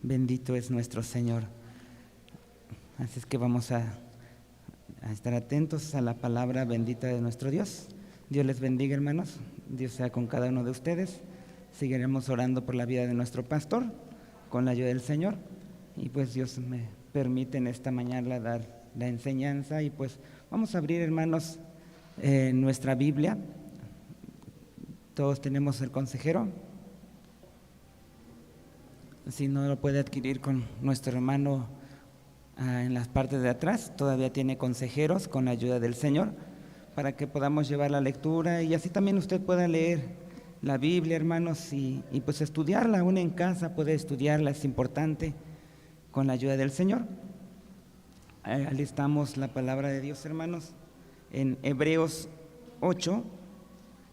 Bendito es nuestro Señor. Así es que vamos a estar atentos a la palabra bendita de nuestro Dios. Dios les bendiga, hermanos. Dios sea con cada uno de ustedes. Seguiremos orando por la vida de nuestro pastor con la ayuda del Señor. Y pues Dios me permite en esta mañana dar la enseñanza. Y pues vamos a abrir, hermanos, nuestra Biblia. Todos tenemos el consejero. Si no lo puede adquirir con nuestro hermano en las partes de atrás, todavía tiene consejeros con la ayuda del Señor para que podamos llevar la lectura y así también usted pueda leer la Biblia, hermanos, y pues estudiarla. Aún en casa puede estudiarla, es importante, con la ayuda del Señor. Alistamos la palabra de Dios, hermanos, en Hebreos 8,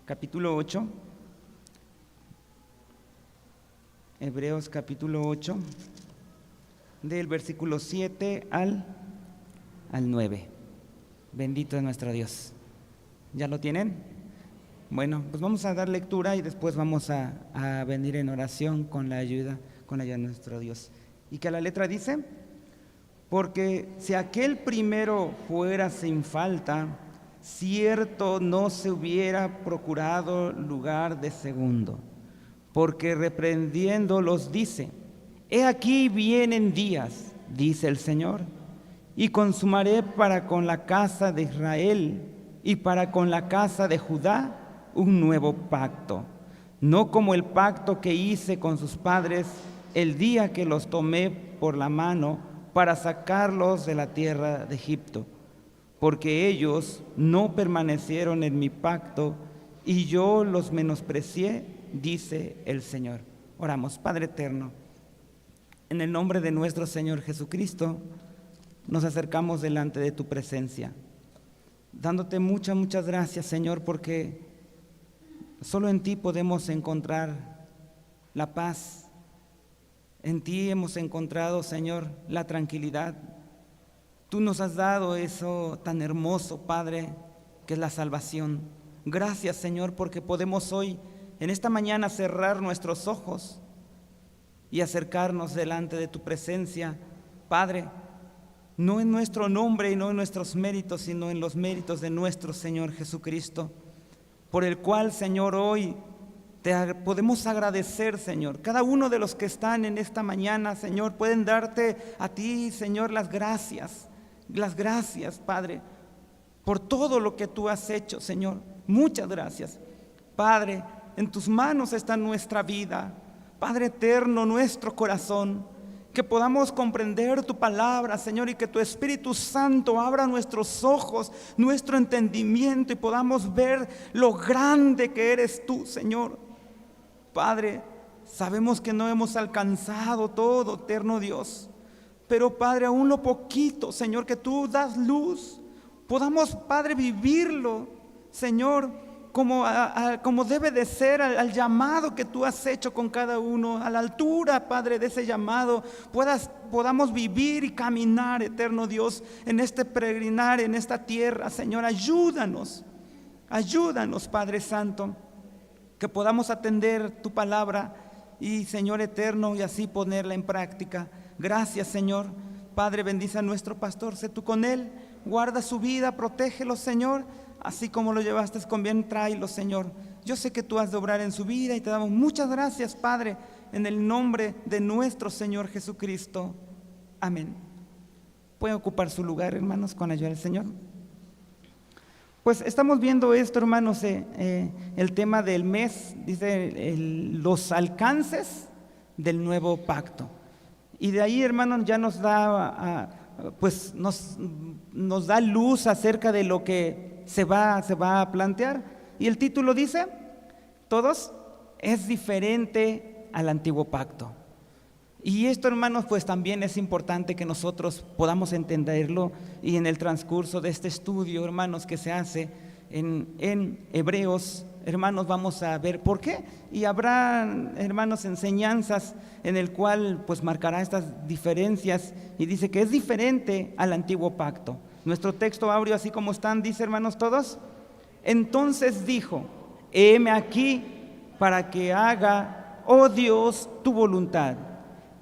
capítulo 8. Hebreos capítulo 8, del versículo 7 al 9. Bendito es nuestro Dios. ¿Ya lo tienen? Bueno, pues vamos a dar lectura y después vamos a venir en oración con la ayuda de nuestro Dios. Y que la letra dice: porque si aquel primero fuera sin falta, cierto no se hubiera procurado lugar de segundo. Porque reprendiéndolos dice: he aquí vienen días, dice el Señor, y consumaré para con la casa de Israel y para con la casa de Judá un nuevo pacto, no como el pacto que hice con sus padres el día que los tomé por la mano para sacarlos de la tierra de Egipto, porque ellos no permanecieron en mi pacto y yo los menosprecié, dice el Señor. Oramos. Padre eterno, en el nombre de nuestro Señor Jesucristo, nos acercamos delante de tu presencia, dándote muchas gracias, Señor, porque solo en ti podemos encontrar la paz. En ti hemos encontrado, Señor, la tranquilidad. Tú nos has dado eso tan hermoso, Padre, que es la salvación. Gracias, Señor, porque podemos hoy, en esta mañana, cerrar nuestros ojos y acercarnos delante de tu presencia, Padre, no en nuestro nombre y no en nuestros méritos, sino en los méritos de nuestro Señor Jesucristo, por el cual, Señor, hoy te podemos agradecer, Señor. Cada uno de los que están en esta mañana, Señor, pueden darte a ti, Señor, las gracias, Padre, por todo lo que tú has hecho, Señor. Muchas gracias, Padre. En tus manos está nuestra vida, Padre eterno, nuestro corazón, que podamos comprender tu palabra, Señor, y que tu Espíritu Santo abra nuestros ojos, nuestro entendimiento, y podamos ver lo grande que eres tú, Señor. Padre, sabemos que no hemos alcanzado todo, eterno Dios, pero Padre, aún lo poquito, Señor, que tú das luz, podamos, Padre, vivirlo, Señor, como debe de ser, al llamado que tú has hecho con cada uno, a la altura, Padre, de ese llamado, podamos vivir y caminar, eterno Dios, en este peregrinar, en esta tierra. Señor, ayúdanos, Padre Santo, que podamos atender tu palabra y, Señor eterno, y así ponerla en práctica. Gracias, Señor. Padre, bendice a nuestro pastor, sé tú con él, guarda su vida, protégelo, Señor. Así como lo llevaste con bien, tráelo, Señor. Yo sé que tú has de obrar en su vida y te damos muchas gracias, Padre, en el nombre de nuestro Señor Jesucristo. Amén. ¿Pueden ocupar su lugar, hermanos, con la ayuda del Señor? Pues estamos viendo esto, hermanos, el tema del mes, dice los alcances del nuevo pacto. Y de ahí, hermanos, ya nos da, nos da luz acerca de lo que se va a plantear. Y el título dice: todos es diferente al antiguo pacto. Y esto, hermanos, pues también es importante que nosotros podamos entenderlo, y en el transcurso de este estudio, hermanos, que se hace en Hebreos, hermanos, vamos a ver por qué, y habrá, hermanos, enseñanzas en el cual pues marcará estas diferencias, y dice que es diferente al antiguo pacto. Nuestro texto áureo, así como están, dice, hermanos, todos: entonces dijo: heme aquí para que haga, oh Dios, tu voluntad.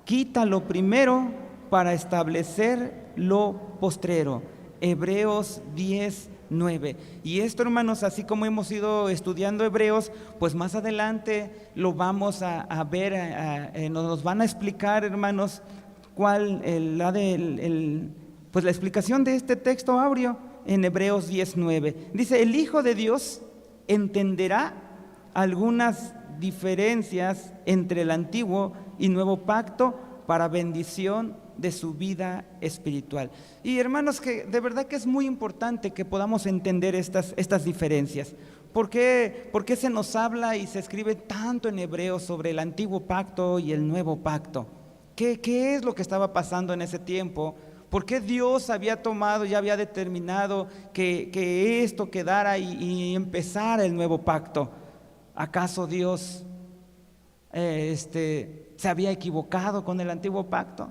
quita lo primero para establecer lo postrero. Hebreos 10:9. Y esto, hermanos, así como hemos ido estudiando Hebreos, pues más adelante lo vamos a ver, nos van a explicar, hermanos, pues la explicación de este texto áureo en Hebreos 10:9. Dice: el Hijo de Dios entenderá algunas diferencias entre el antiguo y nuevo pacto para bendición de su vida espiritual. Y hermanos, que de verdad que es muy importante que podamos entender estas diferencias. ¿Por qué se nos habla y se escribe tanto en Hebreos sobre el antiguo pacto y el nuevo pacto? ¿Qué es lo que estaba pasando en ese tiempo? ¿Por qué Dios había tomado, ya había determinado que esto quedara y empezara el nuevo pacto? ¿Acaso Dios se había equivocado con el antiguo pacto?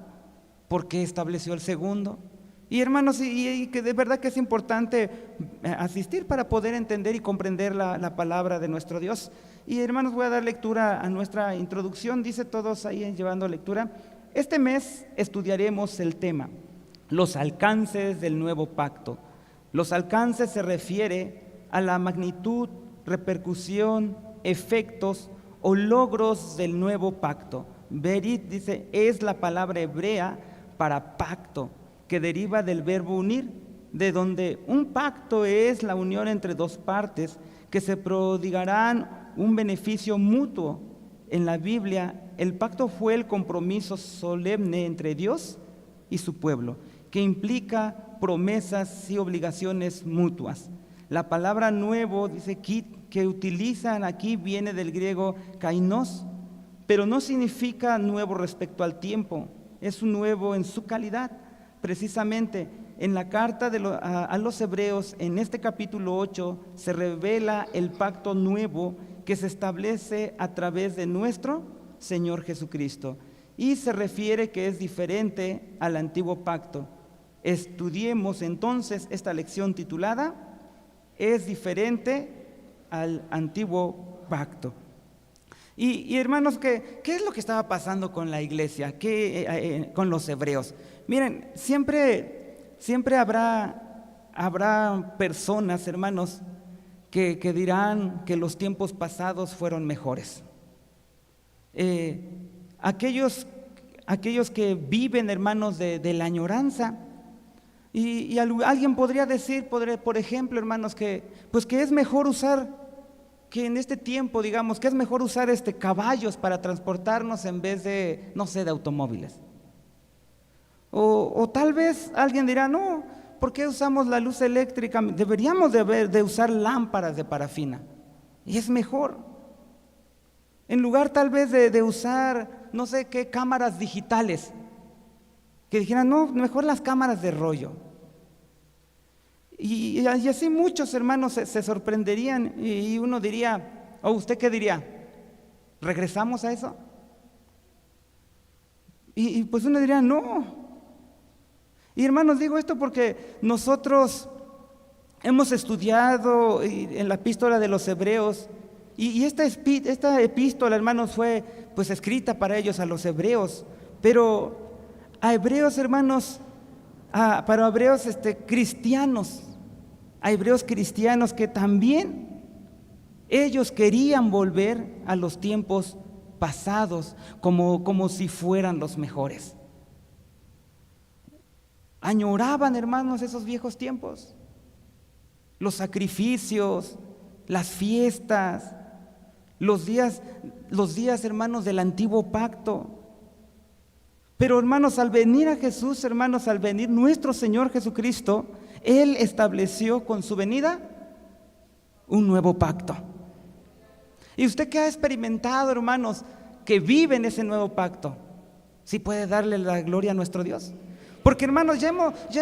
¿Por qué estableció el segundo? Y hermanos, y que de verdad que es importante asistir para poder entender y comprender la palabra de nuestro Dios. Y hermanos, voy a dar lectura a nuestra introducción. Dice todos ahí llevando lectura: este mes estudiaremos el tema, los alcances del nuevo pacto. Los alcances se refiere a la magnitud, repercusión, efectos o logros del nuevo pacto. Berit, dice, es la palabra hebrea para pacto, que deriva del verbo unir, de donde un pacto es la unión entre dos partes que se prodigarán un beneficio mutuo. En la Biblia, el pacto fue el compromiso solemne entre Dios y su pueblo, que implica promesas y obligaciones mutuas. La palabra nuevo, dice, que utilizan aquí viene del griego kainos, pero no significa nuevo respecto al tiempo, es un nuevo en su calidad. Precisamente en la carta a los Hebreos, en este capítulo 8, se revela el pacto nuevo que se establece a través de nuestro Señor Jesucristo, y se refiere que es diferente al antiguo pacto. Estudiemos entonces esta lección titulada "Es diferente al antiguo pacto". Y hermanos, ¿qué es lo que estaba pasando con la iglesia? Con los hebreos? Miren, siempre habrá personas, hermanos, que dirán que los tiempos pasados fueron mejores. Aquellos que viven, hermanos, de la añoranza. Y alguien podría decir, por ejemplo, hermanos, que es mejor usar, que en este tiempo, digamos, que es mejor usar caballos para transportarnos en vez de, no sé, de automóviles. O tal vez alguien dirá: no, ¿por qué usamos la luz eléctrica? Deberíamos de usar lámparas de parafina, y es mejor. En lugar tal vez de usar, no sé qué, cámaras digitales, que dijeran: no, mejor las cámaras de rollo. Y así muchos hermanos se sorprenderían, y uno diría: ¿o usted qué diría? ¿Regresamos a eso? Y pues uno diría: no. Y hermanos, digo esto porque nosotros hemos estudiado en la epístola de los Hebreos, y esta epístola, hermanos, fue pues escrita para ellos, a los hebreos, pero a hebreos, hermanos, para hebreos cristianos, a hebreos cristianos que también ellos querían volver a los tiempos pasados como si fueran los mejores. Añoraban, hermanos, esos viejos tiempos, los sacrificios, las fiestas, los días, hermanos, del antiguo pacto. Pero, hermanos, al venir a Jesús, hermanos, al venir nuestro Señor Jesucristo, Él estableció con su venida un nuevo pacto. Y usted que ha experimentado, hermanos, que vive en ese nuevo pacto, ¿sí puede darle la gloria a nuestro Dios? Porque, hermanos, ya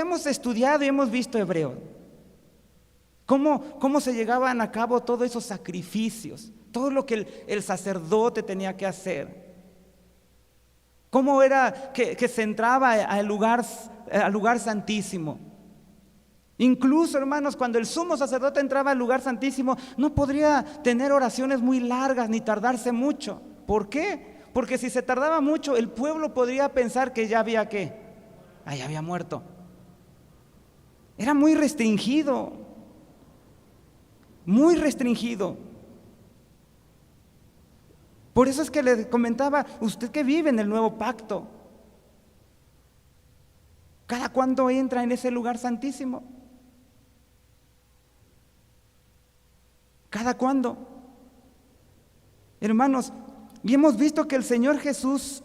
hemos estudiado y hemos visto Hebreo, cómo se llevaban a cabo todos esos sacrificios, todo lo que el sacerdote tenía que hacer. Cómo era que se entraba al lugar santísimo. Incluso, hermanos, cuando el sumo sacerdote entraba al lugar santísimo, no podría tener oraciones muy largas ni tardarse mucho. ¿Por qué? Porque si se tardaba mucho, el pueblo podría pensar que ya había ¿qué? Ya había muerto. Era muy restringido, muy restringido. Por eso es que le comentaba, usted que vive en el nuevo pacto, ¿cada cuándo entra en ese lugar santísimo? ¿Cada cuándo? Hermanos, y hemos visto que el Señor Jesús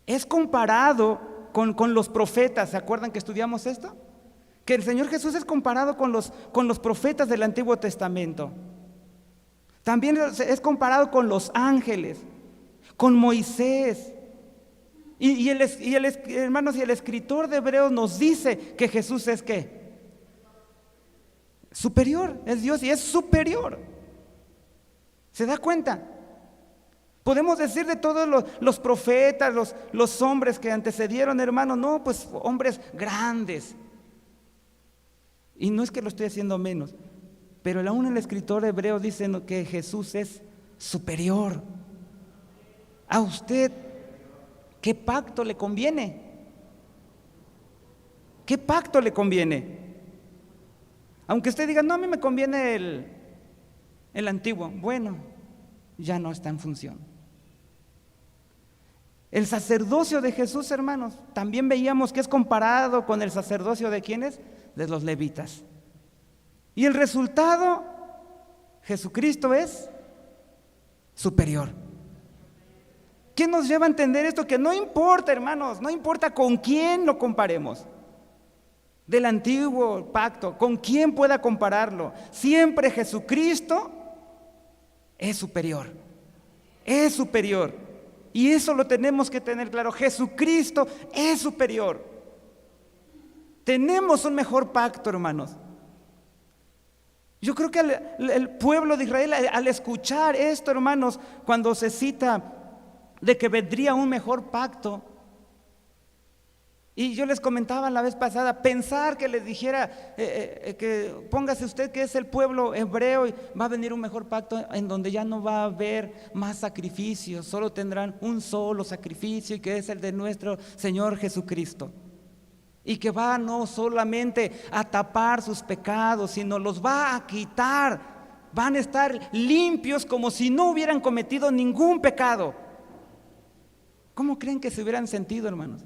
es comparado con los profetas. ¿Se acuerdan que estudiamos esto? Que el Señor Jesús es comparado con los profetas del Antiguo Testamento. También es comparado con los ángeles, con Moisés. Hermanos, y el escritor de Hebreos nos dice que Jesús es ¿qué? Superior, es Dios y es superior. ¿Se da cuenta? Podemos decir de todos los profetas, los hombres que antecedieron, hermanos, no, pues hombres grandes. Y no es que lo estoy haciendo menos, pero aún el escritor hebreo dice que Jesús es superior. A usted, ¿qué pacto le conviene? ¿Qué pacto le conviene? Aunque usted diga, no, a mí me conviene el antiguo. Bueno, ya no está en función. El sacerdocio de Jesús, hermanos, también veíamos que es comparado con el sacerdocio de ¿quiénes? De los levitas. Y el resultado, Jesucristo es superior. ¿Qué nos lleva a entender esto? Que no importa, hermanos, no importa con quién lo comparemos. Del antiguo pacto, con quién pueda compararlo. Siempre Jesucristo es superior. Es superior. Y eso lo tenemos que tener claro. Jesucristo es superior. Tenemos un mejor pacto, hermanos. Yo creo que el pueblo de Israel, al escuchar esto, hermanos, cuando se cita de que vendría un mejor pacto, y yo les comentaba la vez pasada, pensar que les dijera que póngase usted que es el pueblo hebreo y va a venir un mejor pacto en donde ya no va a haber más sacrificios, solo tendrán un solo sacrificio y que es el de nuestro Señor Jesucristo. Y que va no solamente a tapar sus pecados, sino los va a quitar. Van a estar limpios como si no hubieran cometido ningún pecado. ¿Cómo creen que se hubieran sentido, hermanos?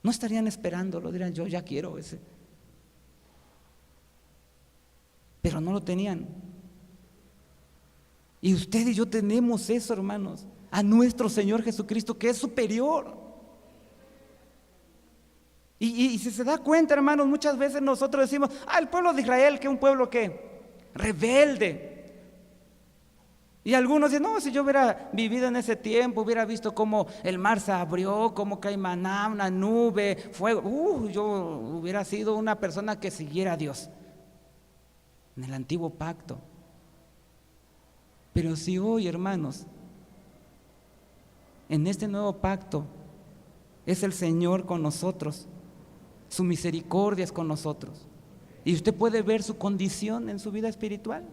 No estarían esperándolo, dirán, yo ya quiero ese. Pero no lo tenían. Y usted y yo tenemos eso, hermanos, a nuestro Señor Jesucristo, que es superior. Y si se da cuenta, hermanos, muchas veces nosotros decimos, el pueblo de Israel, que es un pueblo que rebelde. Y algunos dicen, no, si yo hubiera vivido en ese tiempo, hubiera visto cómo el mar se abrió, cómo cae maná, una nube, fuego. Yo hubiera sido una persona que siguiera a Dios en el antiguo pacto. Pero si hoy, hermanos, en este nuevo pacto es el Señor con nosotros, su misericordia es con nosotros, y usted puede ver su condición en su vida espiritual.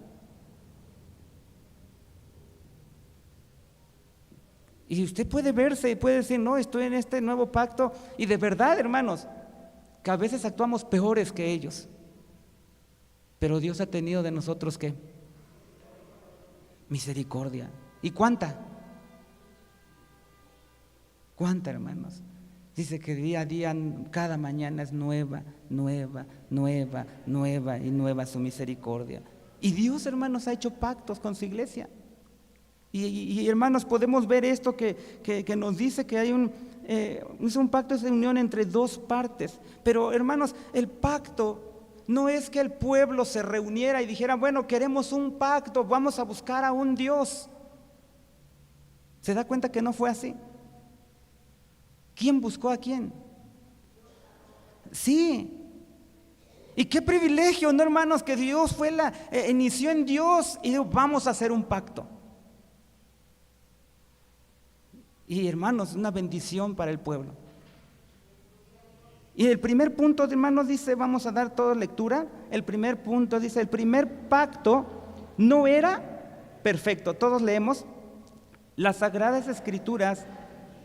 Y usted puede verse y puede decir, no, estoy en este nuevo pacto. Y de verdad, hermanos, que a veces actuamos peores que ellos. Pero Dios ha tenido de nosotros ¿qué? Misericordia. ¿Y cuánta? ¿Cuánta, hermanos? Dice que día a día, cada mañana es nueva, nueva, nueva, nueva y nueva su misericordia. Y Dios, hermanos, ha hecho pactos con su iglesia. Y hermanos, podemos ver esto que nos dice que hay es un pacto, es unión entre dos partes. Pero hermanos, el pacto no es que el pueblo se reuniera y dijera, bueno, queremos un pacto, vamos a buscar a un Dios. ¿Se da cuenta que no fue así? ¿Quién buscó a quién? Sí. Y qué privilegio, ¿no, hermanos? Que Dios inició en Dios y dijo, vamos a hacer un pacto. Y hermanos, una bendición para el pueblo. Y el primer punto, hermanos, dice, vamos a dar toda lectura. El primer punto dice, el primer pacto no era perfecto. Todos leemos, Las Sagradas Escrituras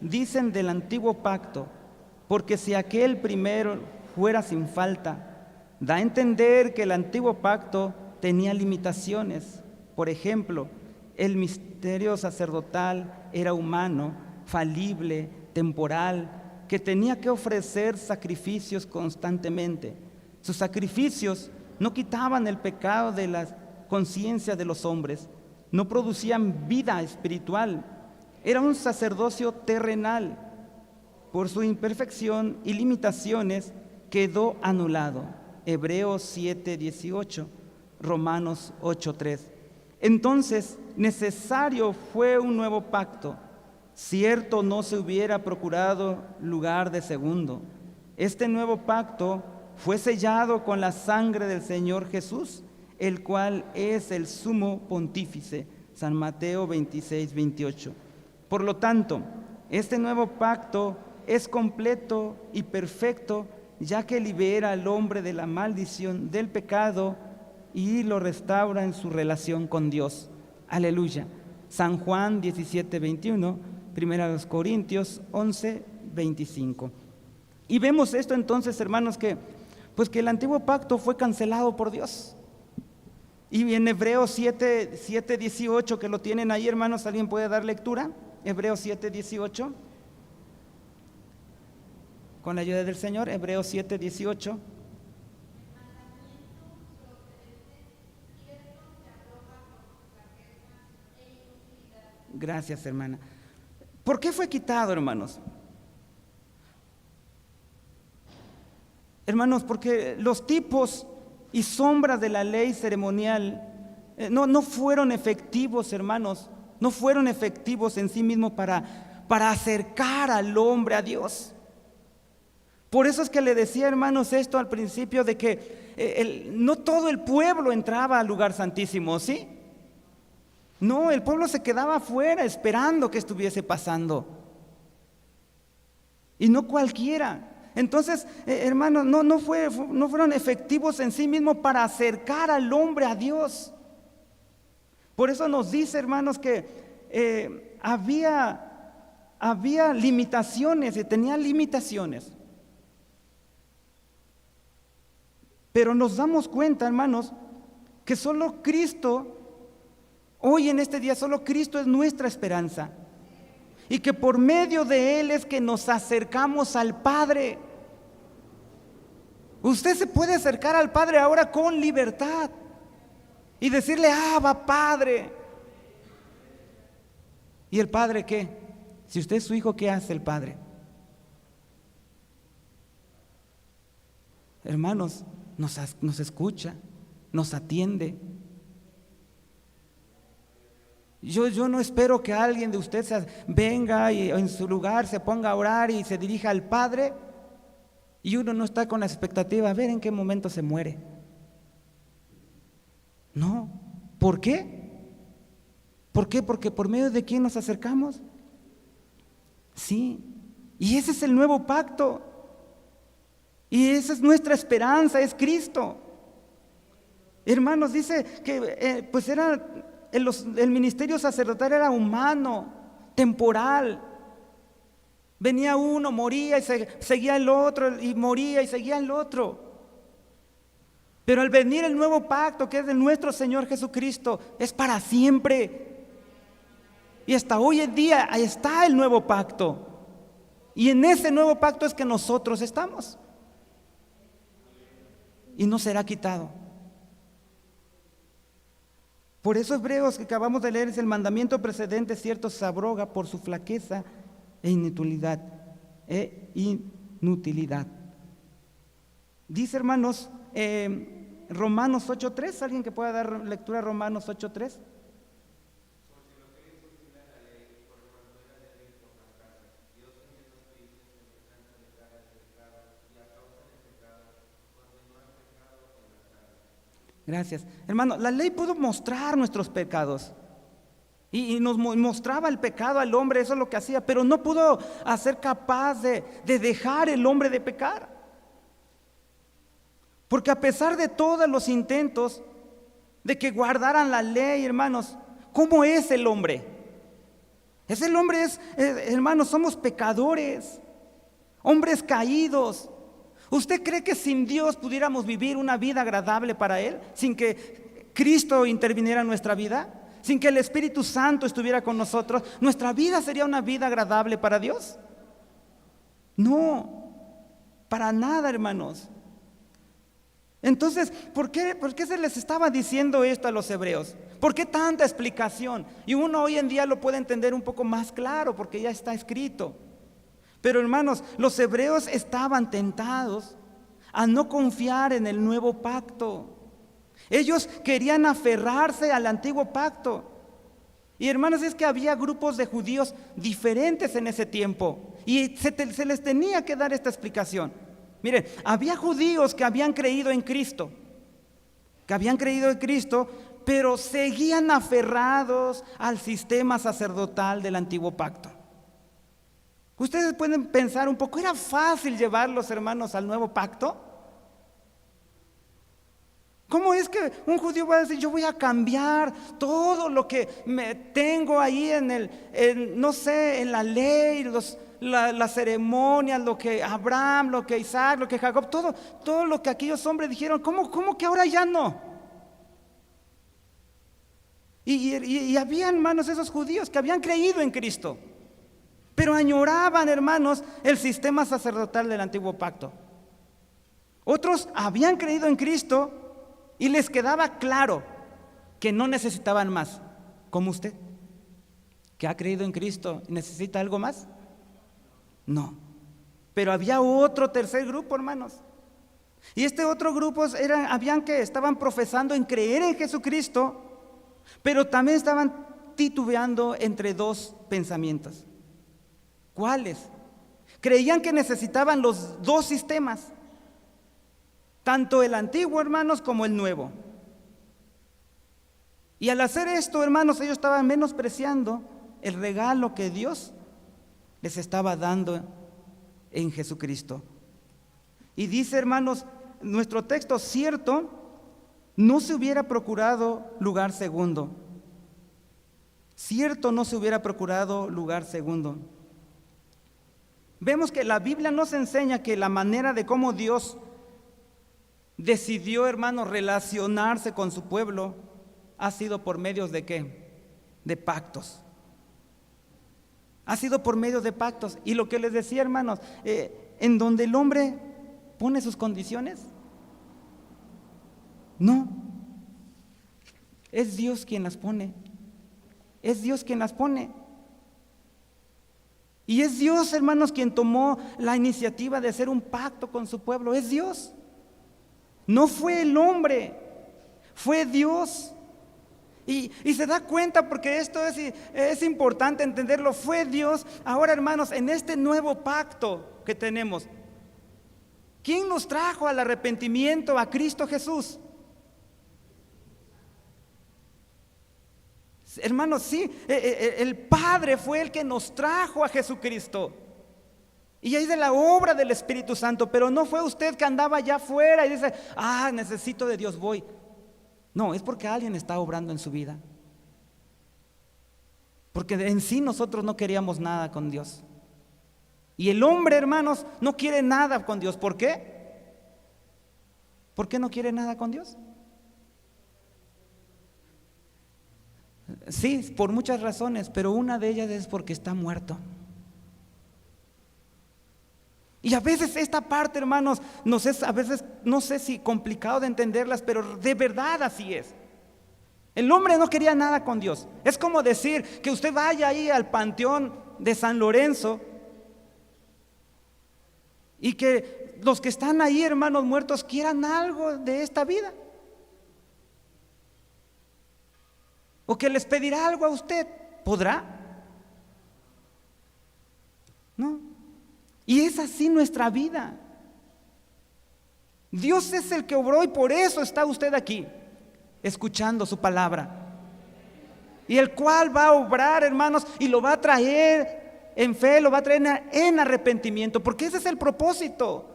dicen del antiguo pacto, porque si aquel primero fuera sin falta, da a entender que el antiguo pacto tenía limitaciones. Por ejemplo, el misterio sacerdotal era humano, falible, temporal, que tenía que ofrecer sacrificios constantemente. Sus sacrificios no quitaban el pecado de la conciencia de los hombres, no producían vida espiritual. Era un sacerdocio terrenal. Por su imperfección y limitaciones quedó anulado. Hebreos 7:18, Romanos 8:3. Entonces, necesario fue un nuevo pacto. Cierto, no se hubiera procurado lugar de segundo. Este nuevo pacto fue sellado con la sangre del Señor Jesús, el cual es el sumo pontífice. San Mateo 26:28. Por lo tanto, este nuevo pacto es completo y perfecto, ya que libera al hombre de la maldición del pecado y lo restaura en su relación con Dios. Aleluya. San Juan 17:21, 1 Corintios 11:25. Y vemos esto entonces, hermanos, que el antiguo pacto fue cancelado por Dios. Y en Hebreos 7:18, que lo tienen ahí, hermanos, ¿alguien puede dar lectura? Hebreos 7:18. Con la ayuda del Señor, Hebreos 7:18. Gracias, hermana. ¿Por qué fue quitado, hermanos? Hermanos, porque los tipos y sombras de la ley ceremonial no fueron efectivos, hermanos. No fueron efectivos en sí mismos para acercar al hombre a Dios. Por eso es que le decía, hermanos, esto al principio de que no todo el pueblo entraba al lugar santísimo, ¿sí? No, el pueblo se quedaba afuera esperando que estuviese pasando. Y no cualquiera. Entonces, hermanos, no fueron efectivos en sí mismos para acercar al hombre a Dios. Por eso nos dice, hermanos, que había limitaciones y tenía limitaciones. Pero nos damos cuenta, hermanos, que solo Cristo, hoy en este día, solo Cristo es nuestra esperanza. Y que por medio de Él es que nos acercamos al Padre. Usted se puede acercar al Padre ahora con libertad y decirle: Abba, Padre. ¿Y el Padre qué? Si usted es su hijo, ¿qué hace el Padre? Hermanos, nos escucha, nos atiende. Yo no espero que alguien de ustedes venga y en su lugar se ponga a orar y se dirija al Padre, y uno no está con la expectativa a ver en qué momento se muere. No. ¿Por qué? ¿Por qué? Porque por medio de quién nos acercamos. Sí. Y ese es el nuevo pacto. Y esa es nuestra esperanza, es Cristo. Hermanos, dice que el ministerio sacerdotal era humano, temporal. Venía uno, moría y seguía el otro, y moría y seguía el otro. Pero al venir el nuevo pacto, que es de nuestro Señor Jesucristo, es para siempre. Y hasta hoy en día está el nuevo pacto. Y en ese nuevo pacto es que nosotros estamos. Y no será quitado. Por eso Hebreos, que acabamos de leer, es el mandamiento precedente, cierto, se abroga por su flaqueza e inutilidad. Dice, hermanos, Romanos 8:3, alguien que pueda dar lectura a Romanos 8:3. Gracias. Hermano, la ley pudo mostrar nuestros pecados y nos mostraba el pecado al hombre, eso es lo que hacía, pero no pudo hacer capaz de dejar el hombre de pecar. Porque a pesar de todos los intentos de que guardaran la ley, hermanos, ¿cómo es el hombre? Ese hombre hermanos, somos pecadores, hombres caídos. ¿Usted cree que sin Dios pudiéramos vivir una vida agradable para Él? Sin que Cristo interviniera en nuestra vida, sin que el Espíritu Santo estuviera con nosotros, ¿nuestra vida sería una vida agradable para Dios? No, para nada, hermanos. Entonces, ¿por qué se les estaba diciendo esto a los hebreos? ¿Por qué tanta explicación? Y uno hoy en día lo puede entender un poco más claro porque ya está escrito. Pero hermanos, los hebreos estaban tentados a no confiar en el nuevo pacto. Ellos querían aferrarse al antiguo pacto. Y hermanos, es que había grupos de judíos diferentes en ese tiempo y se les tenía que dar esta explicación. Miren, había judíos que habían creído en Cristo, pero seguían aferrados al sistema sacerdotal del antiguo pacto. Ustedes pueden pensar un poco, ¿era fácil llevarlos, hermanos, al nuevo pacto? ¿Cómo es que un judío va a decir, yo voy a cambiar todo lo que me tengo ahí no sé, en la ley, las ceremonias, lo que Abraham, lo que Isaac, lo que Jacob, todo lo que aquellos hombres dijeron, ¿cómo que ahora ya no? Y había, hermanos, esos judíos que habían creído en Cristo, pero añoraban, hermanos, el sistema sacerdotal del antiguo pacto. Otros habían creído en Cristo y les quedaba claro que no necesitaban más, como usted, que ha creído en Cristo. ¿Necesita algo más? No. Pero había otro tercer grupo, hermanos. Y este otro grupo estaban profesando en creer en Jesucristo, pero también estaban titubeando entre dos pensamientos. ¿Cuáles? Creían que necesitaban los dos sistemas, tanto el antiguo, hermanos, como el nuevo. Y al hacer esto, hermanos, ellos estaban menospreciando el regalo que Dios les estaba dando en Jesucristo. Y dice, hermanos, nuestro texto, cierto, no se hubiera procurado lugar segundo. Cierto, no se hubiera procurado lugar segundo. Vemos que la Biblia nos enseña que la manera de cómo Dios decidió, hermanos, relacionarse con su pueblo ha sido por medios de ¿qué? De pactos. Ha sido por medio de pactos. Y lo que les decía, hermanos, en donde el hombre pone sus condiciones, no, es Dios quien las pone. Es Dios quien las pone. Y es Dios, hermanos, quien tomó la iniciativa de hacer un pacto con su pueblo. Es Dios. No fue el hombre, fue Dios. Y se da cuenta, porque esto es importante entenderlo, fue Dios. Ahora, hermanos, en este nuevo pacto que tenemos, ¿quién nos trajo al arrepentimiento? A Cristo Jesús. Hermanos, sí, el Padre fue el que nos trajo a Jesucristo. Y ahí de la obra del Espíritu Santo, pero no fue usted que andaba allá afuera y dice, necesito de Dios, voy. No, es porque alguien está obrando en su vida. Porque en sí nosotros no queríamos nada con Dios. Y el hombre, hermanos, no quiere nada con Dios. ¿Por qué? ¿Por qué no quiere nada con Dios? Sí, por muchas razones, pero una de ellas es porque está muerto. Y a veces esta parte, hermanos, a veces no sé si complicado de entenderlas, pero de verdad así es. El hombre no quería nada con Dios. Es como decir que usted vaya ahí al panteón de San Lorenzo y que los que están ahí, hermanos muertos, quieran algo de esta vida. O que les pedirá algo a usted. ¿Podrá? No. Y es así nuestra vida. Dios es el que obró y por eso está usted aquí, escuchando su palabra. Y el cual va a obrar, hermanos, y lo va a traer en fe, lo va a traer en arrepentimiento, porque ese es el propósito.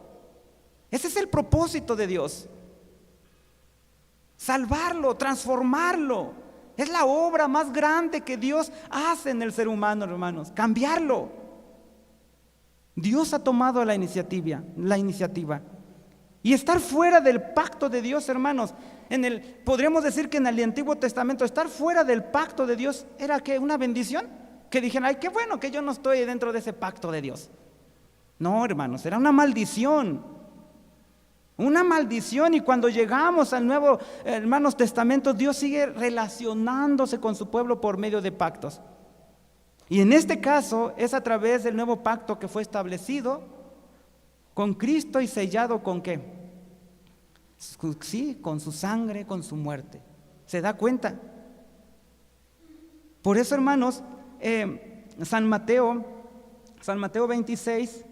Ese es el propósito de Dios. Salvarlo, transformarlo. Es la obra más grande que Dios hace en el ser humano, hermanos, cambiarlo. Dios ha tomado la iniciativa. Y estar fuera del pacto de Dios, hermanos, podríamos decir que en el Antiguo Testamento estar fuera del pacto de Dios era ¿qué? Una bendición. Que dijeran, ay, qué bueno que yo no estoy dentro de ese pacto de Dios. No, hermanos, era una maldición. Una maldición. Y cuando llegamos al Nuevo, hermanos, Testamento, Dios sigue relacionándose con su pueblo por medio de pactos. Y en este caso es a través del nuevo pacto que fue establecido con Cristo y sellado ¿con qué? Sí, con su sangre, con su muerte. ¿Se da cuenta? Por eso, hermanos, San Mateo 26,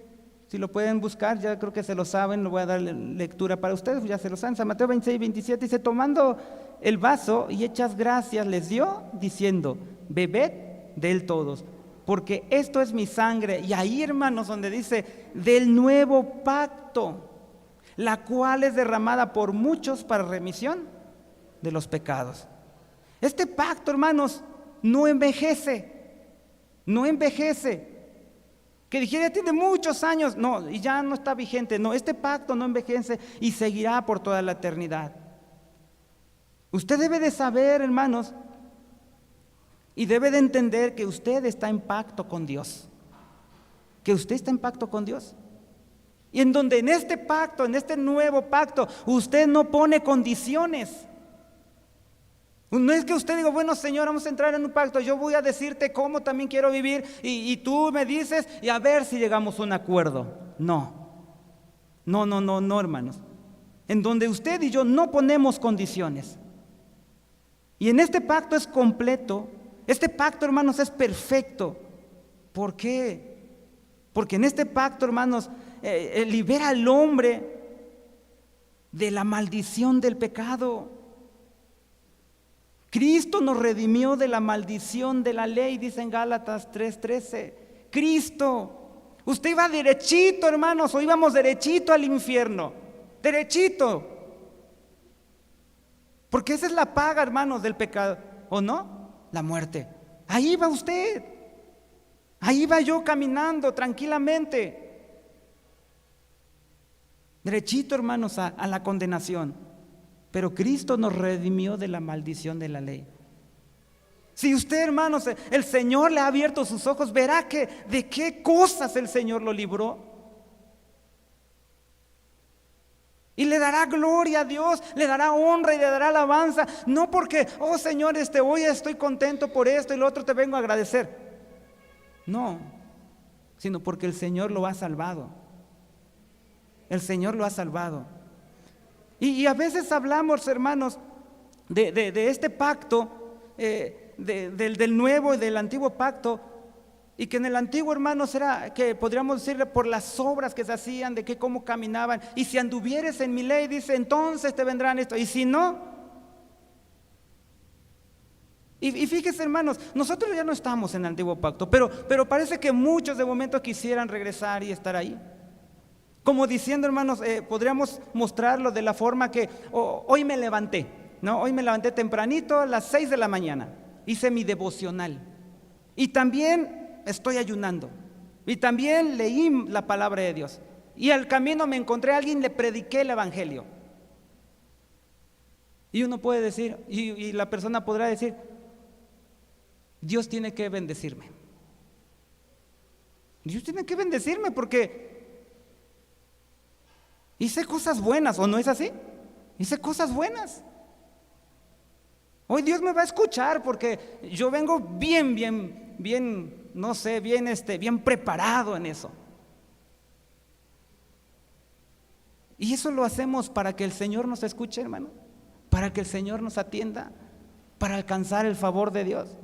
si lo pueden buscar, ya creo que se lo saben, lo voy a dar lectura para ustedes, ya se lo saben. San Mateo 26, 27 dice, tomando el vaso y hechas gracias les dio, diciendo, bebed de él todos, porque esto es mi sangre. Y ahí, hermanos, donde dice, del nuevo pacto, la cual es derramada por muchos para remisión de los pecados. Este pacto, hermanos, no envejece. Que dijera, tiene muchos años, no, y ya no está vigente. No, este pacto no envejece y seguirá por toda la eternidad. Usted debe de saber, hermanos, y debe de entender que usted está en pacto con Dios. Que usted está en pacto con Dios. Y en donde en este pacto, en este nuevo pacto, usted no pone condiciones. No es que usted diga, bueno, Señor, vamos a entrar en un pacto, yo voy a decirte cómo también quiero vivir y tú me dices y a ver si llegamos a un acuerdo. No, hermanos. En donde usted y yo no ponemos condiciones. Y en este pacto es completo. Este pacto, hermanos, es perfecto. ¿Por qué? Porque en este pacto, hermanos, libera al hombre de la maldición del pecado. Cristo nos redimió de la maldición de la ley, dice en Gálatas 3:13. Cristo, usted iba derechito, hermanos, o íbamos derechito al infierno, derechito. Porque esa es la paga, hermanos, del pecado, ¿o no? La muerte. Ahí va usted, ahí va yo caminando tranquilamente, derechito, hermanos, a la condenación. Pero Cristo nos redimió de la maldición de la ley. Si usted, hermanos, el Señor le ha abierto sus ojos, verá que de qué cosas el Señor lo libró. Y le dará gloria a Dios, le dará honra y le dará alabanza. No porque, oh Señor, hoy estoy contento por esto y lo otro te vengo a agradecer. No, sino porque el Señor lo ha salvado. El Señor lo ha salvado. Y a veces hablamos, hermanos, de este pacto, del nuevo y del antiguo pacto, y que en el antiguo, hermanos, era que podríamos decirle por las obras que se hacían, de que cómo caminaban, y si anduvieres en mi ley, dice, entonces te vendrán esto, y si no, y fíjese, hermanos, nosotros ya no estamos en el antiguo pacto, pero parece que muchos de momento quisieran regresar y estar ahí. Como diciendo, hermanos, podríamos mostrarlo de la forma que hoy me levanté, ¿no? Hoy me levanté tempranito a las 6 de la mañana, hice mi devocional y también estoy ayunando y también leí la palabra de Dios y al camino me encontré a alguien, le prediqué el evangelio. Y uno puede decir, y la persona podrá decir, Dios tiene que bendecirme. Dios tiene que bendecirme porque hice cosas buenas, ¿o no es así? Hice cosas buenas. Hoy Dios me va a escuchar porque yo vengo bien, no sé, bien preparado en eso. Y eso lo hacemos para que el Señor nos escuche, hermano, para que el Señor nos atienda, para alcanzar el favor de Dios.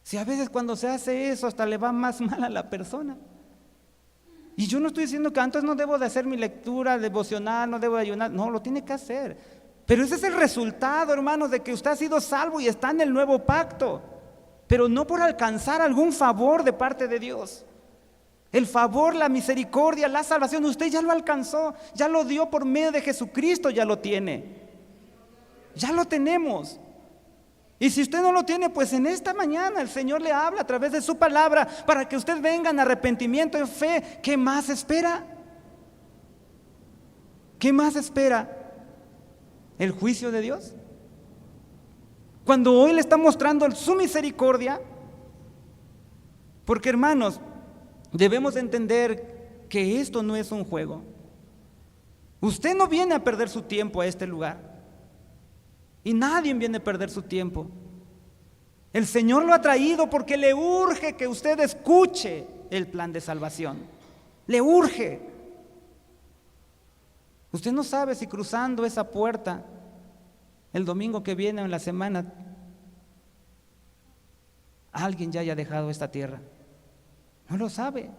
Si a veces cuando se hace eso hasta le va más mal a la persona. Y yo no estoy diciendo que antes no debo de hacer mi lectura devocional, no debo de ayunar, no, lo tiene que hacer. Pero ese es el resultado, hermanos, de que usted ha sido salvo y está en el nuevo pacto, pero no por alcanzar algún favor de parte de Dios, El favor, la misericordia, la salvación, usted ya lo alcanzó, ya lo dio por medio de Jesucristo, ya lo tiene. Ya lo tenemos. Y si usted no lo tiene, pues en esta mañana el Señor le habla a través de su palabra para que usted venga en arrepentimiento, en fe. ¿Qué más espera? ¿Qué más espera? ¿El juicio de Dios? Cuando hoy le está mostrando su misericordia, porque hermanos, debemos entender que esto no es un juego. Usted no viene a perder su tiempo a este lugar. Y nadie viene a perder su tiempo. El Señor lo ha traído porque le urge que usted escuche el plan de salvación. Le urge. Usted no sabe si cruzando esa puerta el domingo que viene o en la semana alguien ya haya dejado esta tierra. No lo sabe.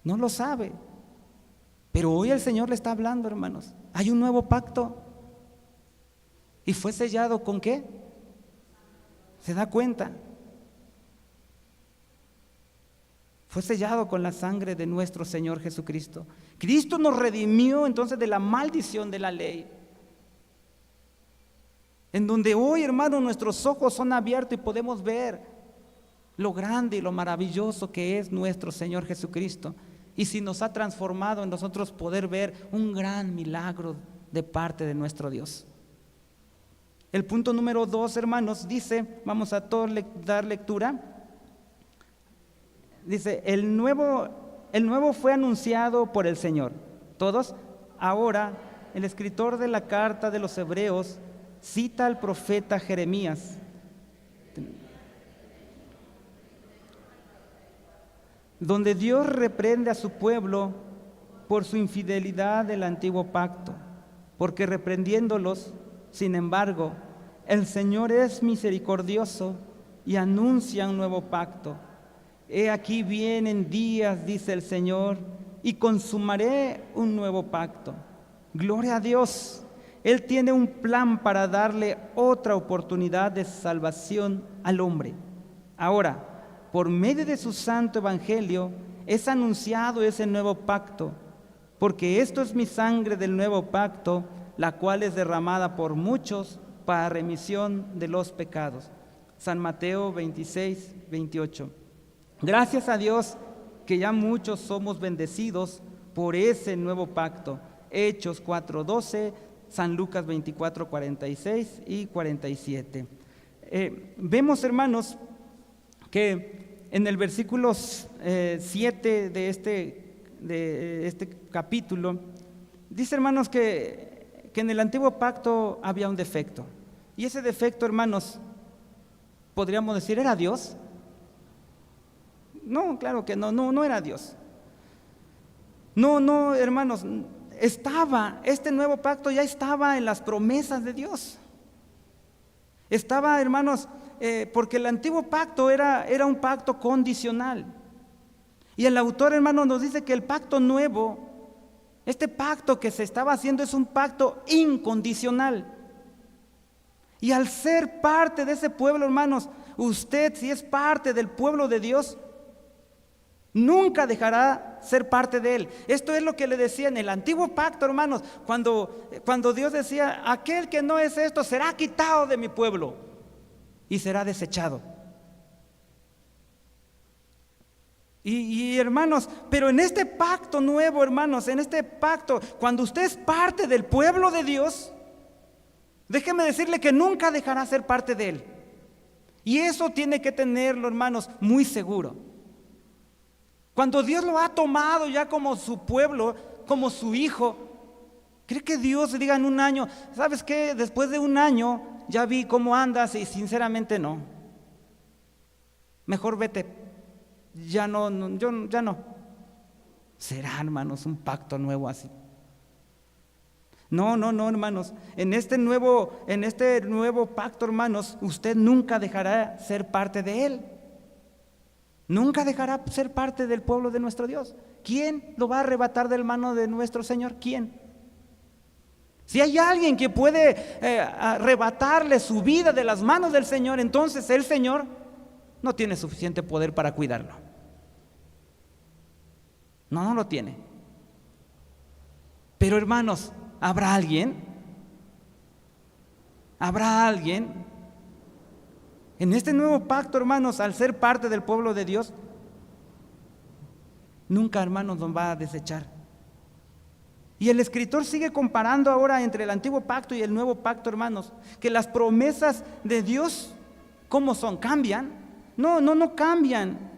No lo sabe. Pero hoy el Señor le está hablando, hermanos. Hay un nuevo pacto. ¿Y fue sellado con qué? ¿Se da cuenta? Fue sellado con la sangre de nuestro Señor Jesucristo. Cristo nos redimió entonces de la maldición de la ley. En donde hoy, hermano, nuestros ojos son abiertos y podemos ver lo grande y lo maravilloso que es nuestro Señor Jesucristo. Y si nos ha transformado en nosotros poder ver un gran milagro de parte de nuestro Dios. El punto número 2, hermanos, dice, vamos a todos dar lectura. Dice, el nuevo fue anunciado por el Señor. Todos, ahora el escritor de la carta de los Hebreos cita al profeta Jeremías. Donde Dios reprende a su pueblo por su infidelidad del antiguo pacto, porque reprendiéndolos, sin embargo, el Señor es misericordioso y anuncia un nuevo pacto. He aquí vienen días, dice el Señor, y consumaré un nuevo pacto. Gloria a Dios. Él tiene un plan para darle otra oportunidad de salvación al hombre. Ahora, por medio de su santo evangelio, es anunciado ese nuevo pacto, porque esto es mi sangre del nuevo pacto, la cual es derramada por muchos para remisión de los pecados. San Mateo 26, 28. Gracias a Dios que ya muchos somos bendecidos por ese nuevo pacto. Hechos 4, 12, San Lucas 24, 46 y 47. Vemos, hermanos, que en el versículo 7 de este capítulo, dice, hermanos, que en el antiguo pacto había un defecto. Y ese defecto, hermanos, podríamos decir, ¿era Dios? No, claro que no era Dios. No, hermanos, este nuevo pacto ya estaba en las promesas de Dios. Estaba, hermanos, porque el antiguo pacto era un pacto condicional. Y el autor, hermanos, nos dice que el pacto nuevo, este pacto que se estaba haciendo, es un pacto incondicional. Y al ser parte de ese pueblo, hermanos, usted, si es parte del pueblo de Dios, nunca dejará ser parte de él. Esto es lo que le decía en el antiguo pacto, hermanos, cuando Dios decía, aquel que no es esto será quitado de mi pueblo y será desechado. Y hermanos, pero en este pacto nuevo, hermanos, en este pacto, cuando usted es parte del pueblo de Dios, déjeme decirle que nunca dejará ser parte de él. Y eso tiene que tenerlo, hermanos, muy seguro. Cuando Dios lo ha tomado ya como su pueblo, como su hijo, ¿cree que Dios diga en un año, sabes qué? Después de un año ya vi cómo andas y sinceramente no. Mejor vete. Ya no. ¿Será, hermanos, un pacto nuevo así? No, hermanos. En este nuevo pacto, hermanos, usted nunca dejará ser parte de él. Nunca dejará ser parte del pueblo de nuestro Dios. ¿Quién lo va a arrebatar de la mano de nuestro Señor? ¿Quién? Si hay alguien que puede arrebatarle su vida de las manos del Señor, entonces el Señor no tiene suficiente poder para cuidarlo. No, no lo tiene. Pero hermanos, ¿habrá alguien? ¿Habrá alguien? En este nuevo pacto, hermanos, al ser parte del pueblo de Dios, nunca, hermanos, nos va a desechar. Y el escritor sigue comparando ahora entre el antiguo pacto y el nuevo pacto, hermanos, que las promesas de Dios, ¿cómo son? ¿Cambian? No cambian.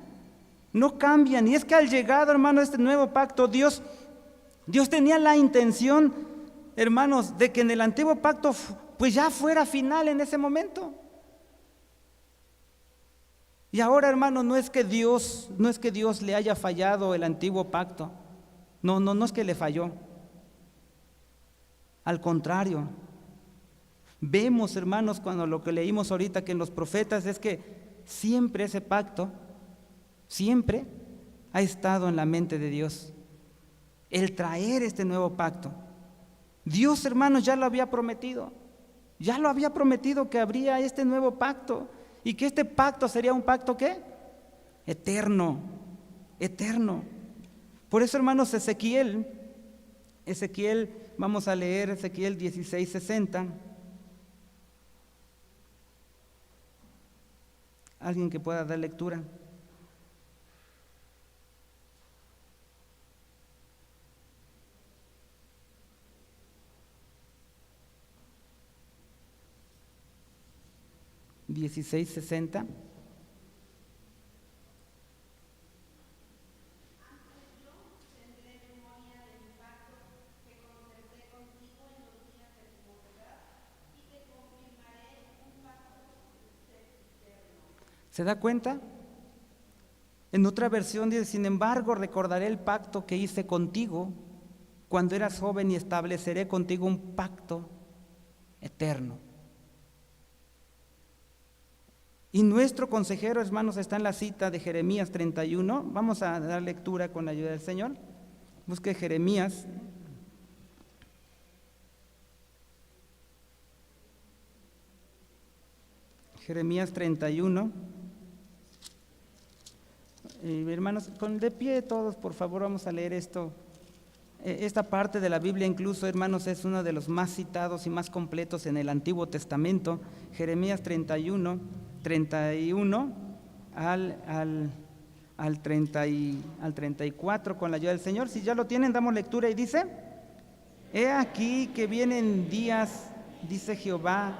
No cambian. Y es que al llegar, hermanos, a este nuevo pacto, Dios tenía la intención, hermanos, de que en el antiguo pacto pues ya fuera final en ese momento. Y ahora, hermanos, no es que Dios le haya fallado el antiguo pacto. No es que le falló. Al contrario, vemos, hermanos, cuando lo que leímos ahorita que en los profetas es que siempre ese pacto, siempre ha estado en la mente de Dios. El traer este nuevo pacto. Dios, hermanos, ya lo había prometido. Ya lo había prometido que habría este nuevo pacto. Y que este pacto sería un pacto, ¿qué? Eterno. Por eso, hermanos, Ezequiel, vamos a leer Ezequiel 16:60. Alguien que pueda dar lectura. (16:60) ¿Se da cuenta? En otra versión dice: sin embargo, recordaré el pacto que hice contigo cuando eras joven y estableceré contigo un pacto eterno. Y nuestro consejero, hermanos, está en la cita de Jeremías 31. Vamos a dar lectura con la ayuda del Señor. Busque Jeremías. Jeremías 31. Hermanos, de pie todos, por favor, vamos a leer esto. Esta parte de la Biblia incluso, hermanos, es uno de los más citados y más completos en el Antiguo Testamento. Jeremías 31 al 34 con la ayuda del Señor. Si ya lo tienen, damos lectura y dice: he aquí que vienen días, dice Jehová,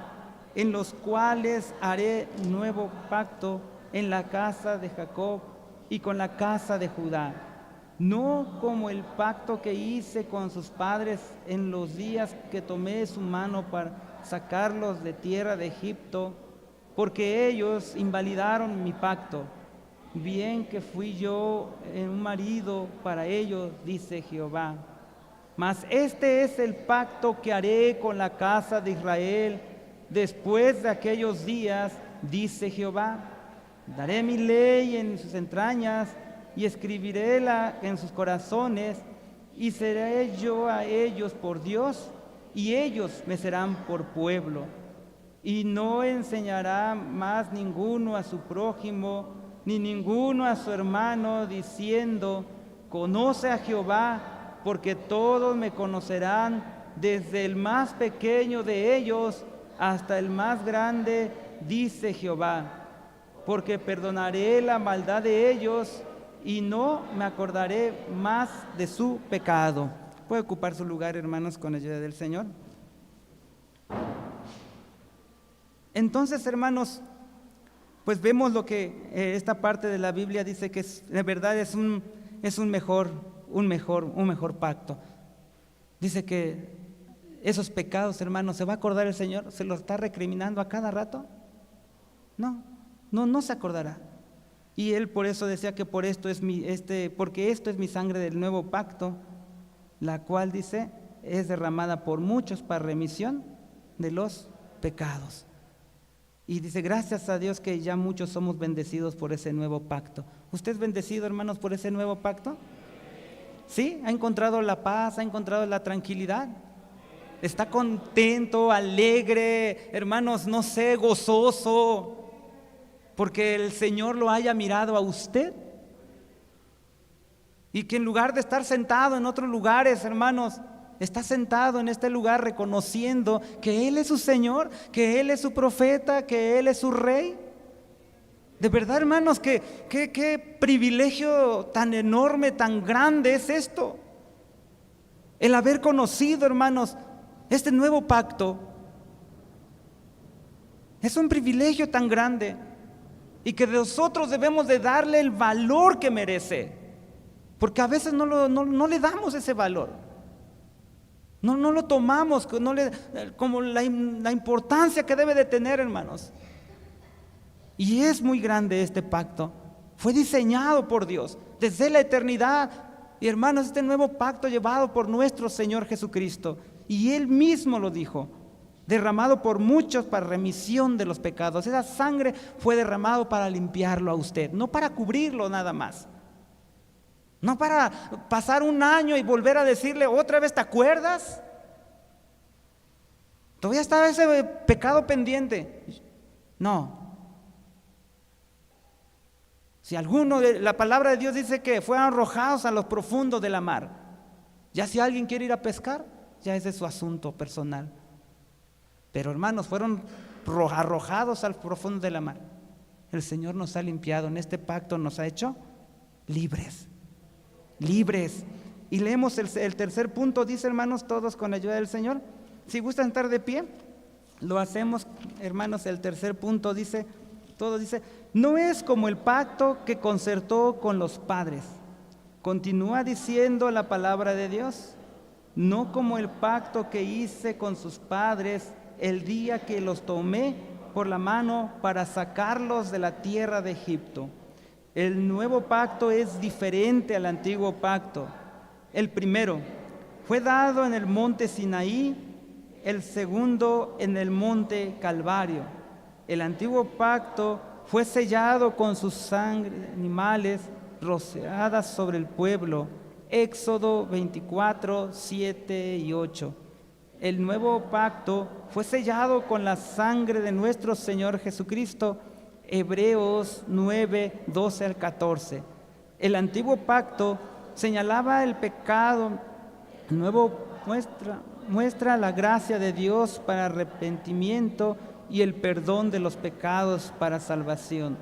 en los cuales haré nuevo pacto en la casa de Jacob y con la casa de Judá, no como el pacto que hice con sus padres en los días que tomé su mano para sacarlos de tierra de Egipto, porque ellos invalidaron mi pacto, bien que fui yo un marido para ellos, dice Jehová. Mas este es el pacto que haré con la casa de Israel después de aquellos días, dice Jehová. Daré mi ley en sus entrañas y escribiréla en sus corazones, y seré yo a ellos por Dios, y ellos me serán por pueblo. Y no enseñará más ninguno a su prójimo, ni ninguno a su hermano, diciendo: conoce a Jehová, porque todos me conocerán, desde el más pequeño de ellos hasta el más grande, dice Jehová. Porque perdonaré la maldad de ellos y no me acordaré más de su pecado. ¿Puede ocupar su lugar, hermanos, con la ayuda del Señor? Entonces, hermanos, pues vemos lo que esta parte de la Biblia dice que de verdad es un mejor pacto. Dice que esos pecados, hermanos, ¿se va a acordar el Señor? ¿Se los está recriminando a cada rato? No se acordará. Y Él por eso decía que porque esto es mi sangre del nuevo pacto, la cual, dice, es derramada por muchos para remisión de los pecados. Y dice: gracias a Dios que ya muchos somos bendecidos por ese nuevo pacto. ¿Usted es bendecido, hermanos, por ese nuevo pacto? ¿Sí? ¿Ha encontrado la paz? ¿Ha encontrado la tranquilidad? ¿Está contento, alegre, hermanos, no sé, gozoso, porque el Señor lo haya mirado a usted? Y que en lugar de estar sentado en otros lugares, hermanos, está sentado en este lugar reconociendo que Él es su Señor, que Él es su profeta, que Él es su Rey. De verdad, hermanos, qué privilegio tan enorme, tan grande es esto. El haber conocido, hermanos, este nuevo pacto. Es un privilegio tan grande y que nosotros debemos de darle el valor que merece, porque a veces no le damos ese valor, no lo tomamos como la importancia que debe de tener, hermanos. Y es muy grande este pacto, fue diseñado por Dios desde la eternidad. Y hermanos, este nuevo pacto llevado por nuestro Señor Jesucristo, y Él mismo lo dijo, derramado por muchos para remisión de los pecados. Esa sangre fue derramado para limpiarlo a usted, no para cubrirlo nada más, no para pasar un año y volver a decirle otra vez, ¿te acuerdas? Todavía está ese pecado pendiente. No. Si la palabra de Dios dice que fueron arrojados a los profundos de la mar, ya si alguien quiere ir a pescar, ya ese es su asunto personal. Pero hermanos, fueron arrojados al profundo de la mar. El Señor nos ha limpiado, en este pacto nos ha hecho libres. Libres. Y leemos el tercer punto, dice, hermanos, todos con la ayuda del Señor. Si gustan estar de pie, lo hacemos, hermanos. El tercer punto dice, todo dice, no es como el pacto que concertó con los padres. Continúa diciendo la palabra de Dios. No como el pacto que hice con sus padres el día que los tomé por la mano para sacarlos de la tierra de Egipto. El nuevo pacto es diferente al antiguo pacto. El primero fue dado en el monte Sinaí, el segundo en el monte Calvario. El antiguo pacto fue sellado con su sangre de animales rociadas sobre el pueblo. Éxodo 24, 7 y 8. El nuevo pacto fue sellado con la sangre de nuestro Señor Jesucristo. Hebreos 9, 12 al 14. El antiguo pacto señalaba el pecado. El nuevo muestra la gracia de Dios para arrepentimiento y el perdón de los pecados para salvación.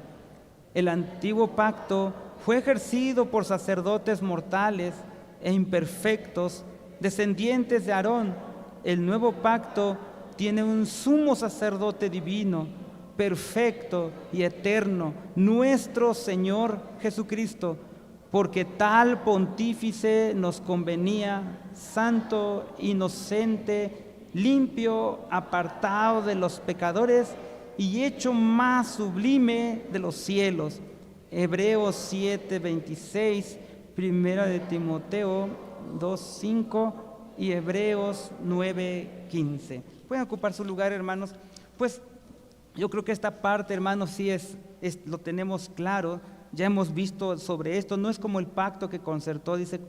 El antiguo pacto fue ejercido por sacerdotes mortales e imperfectos, descendientes de Aarón. El nuevo pacto tiene un sumo sacerdote divino, perfecto y eterno, nuestro Señor Jesucristo, porque tal pontífice nos convenía, santo, inocente, limpio, apartado de los pecadores y hecho más sublime de los cielos. Hebreos 7, 26, Primera de Timoteo 2, 5 y Hebreos 9, 15. Pueden ocupar su lugar, hermanos. Pues yo creo que esta parte, hermanos, sí lo tenemos claro. Ya hemos visto sobre esto. No es como el pacto que concertó, dice,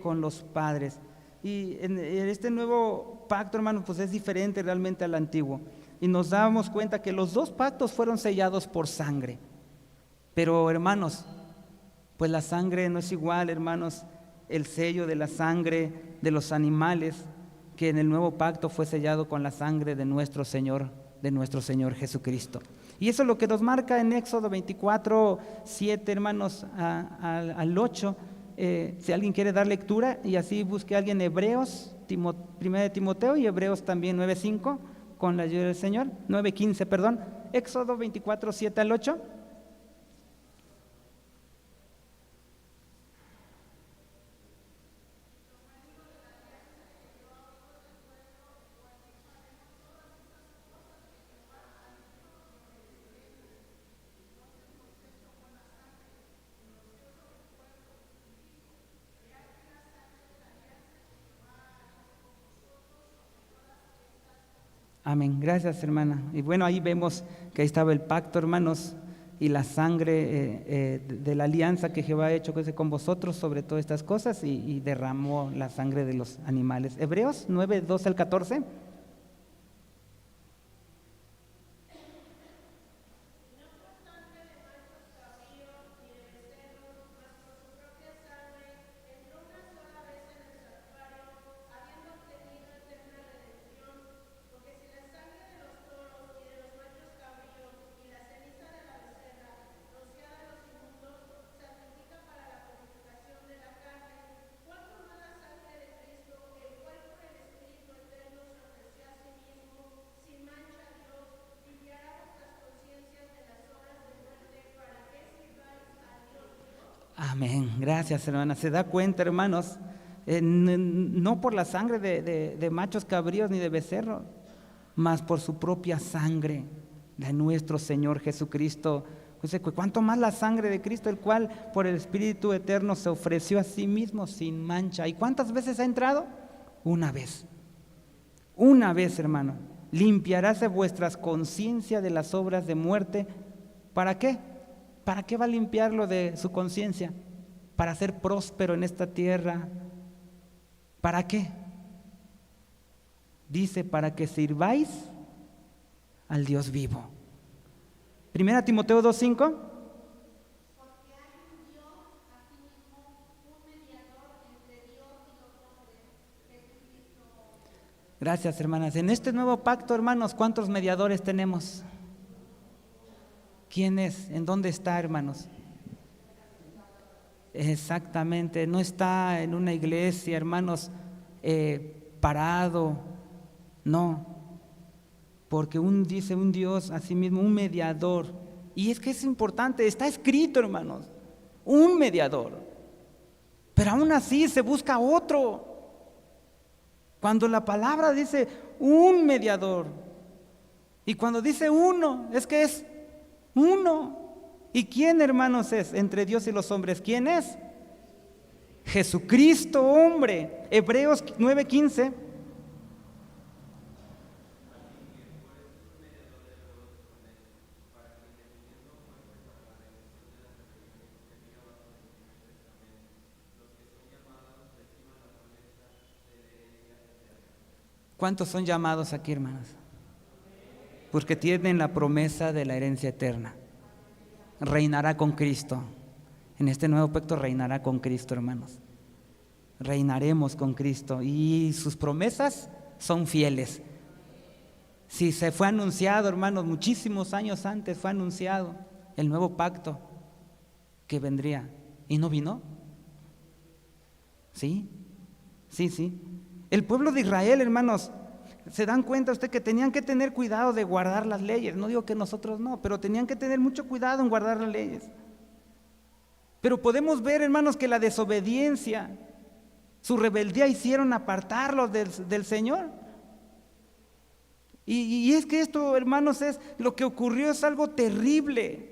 con los padres. Y en este nuevo pacto, hermanos, pues es diferente realmente al antiguo. Y nos damos cuenta que los dos pactos fueron sellados por sangre. Pero, hermanos, pues la sangre no es igual, hermanos, el sello de la sangre de los animales, que en el nuevo pacto fue sellado con la sangre de nuestro Señor Jesucristo. Y eso es lo que nos marca en Éxodo 24, 7, hermanos, al 8. Si alguien quiere dar lectura, y así busque a alguien Hebreos, Primera de Timoteo, y Hebreos también 9, 5, con la ayuda del Señor, 9, 15, perdón. Éxodo 24, 7 al 8. Amén. Gracias, hermana. Y bueno, ahí vemos que ahí estaba el pacto, hermanos, y la sangre de la alianza que Jehová ha hecho con vosotros sobre todas estas cosas, y derramó la sangre de los animales. Hebreos 9, 12 al 14. Amén. Gracias, hermanas. ¿Se da cuenta, hermanos? No por la sangre de machos cabríos ni de becerros, mas por su propia sangre de nuestro Señor Jesucristo. Pues, ¿cuánto más la sangre de Cristo, el cual por el Espíritu Eterno se ofreció a sí mismo sin mancha? ¿Y cuántas veces ha entrado? Una vez. Una vez, hermano. Limpiaráse vuestras conciencias de las obras de muerte. ¿Para qué? ¿Para qué va a limpiarlo de su conciencia? Para ser próspero en esta tierra. ¿Para qué? Dice, para que sirváis al Dios vivo. 1 Timoteo 2:5. Gracias, hermanas. En este nuevo pacto, hermanos, ¿cuántos mediadores tenemos? ¿Quién es? ¿En dónde está, hermanos? Exactamente, no está en una iglesia, hermanos, parado, no, porque dice un Dios a sí mismo, un mediador, y es que es importante, está escrito, hermanos, un mediador, pero aún así se busca otro. Cuando la palabra dice un mediador, y cuando dice uno, es que es uno. ¿Y quién, hermanos, es entre Dios y los hombres? ¿Quién es? Jesucristo, hombre. Hebreos 9:15. ¿Cuántos son llamados aquí, hermanos? Porque tienen la promesa de la herencia eterna. Reinará con Cristo. En este nuevo pacto reinará con Cristo, hermanos. Reinaremos con Cristo y sus promesas son fieles. Si se fue anunciado, hermanos, muchísimos años antes fue anunciado el nuevo pacto que vendría y no vino. Sí. El pueblo de Israel, hermanos, ¿se dan cuenta usted que tenían que tener cuidado de guardar las leyes? No digo que nosotros no, pero tenían que tener mucho cuidado en guardar las leyes. Pero podemos ver, hermanos, que la desobediencia, su rebeldía hicieron apartarlos del Señor. Y es que esto, hermanos, es lo que ocurrió, es algo terrible.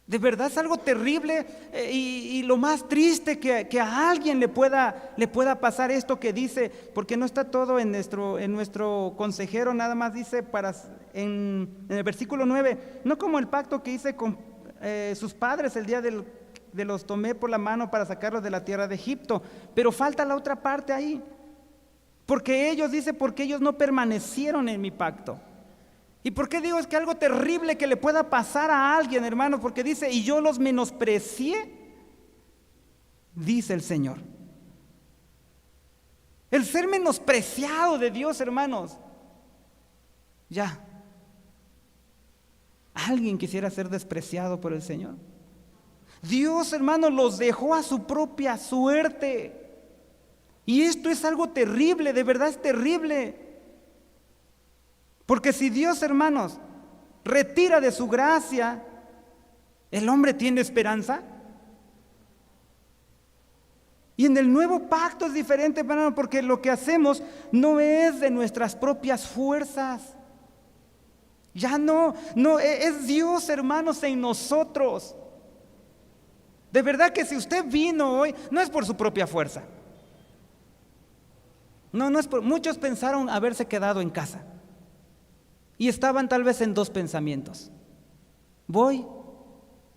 De verdad es algo terrible y lo más triste que a alguien le pueda pasar esto que dice, porque no está todo en nuestro consejero, nada más dice en el versículo 9, no como el pacto que hice con sus padres el día de los tomé por la mano para sacarlos de la tierra de Egipto, pero falta la otra parte ahí, porque ellos no permanecieron en mi pacto. ¿Y por qué digo? Es que algo terrible que le pueda pasar a alguien, hermano, porque dice, y yo los menosprecié, dice el Señor. El ser menospreciado de Dios, hermanos, ya. ¿Alguien quisiera ser despreciado por el Señor? Dios, hermanos, los dejó a su propia suerte. Y esto es algo terrible, de verdad es terrible. Porque si Dios, hermanos, retira de su gracia, ¿el hombre tiene esperanza? Y en el nuevo pacto es diferente, hermano, porque lo que hacemos no es de nuestras propias fuerzas. Ya no, es Dios, hermanos, en nosotros. De verdad que si usted vino hoy, no es por su propia fuerza. No es por, muchos pensaron haberse quedado en casa. Y estaban tal vez en dos pensamientos. ¿Voy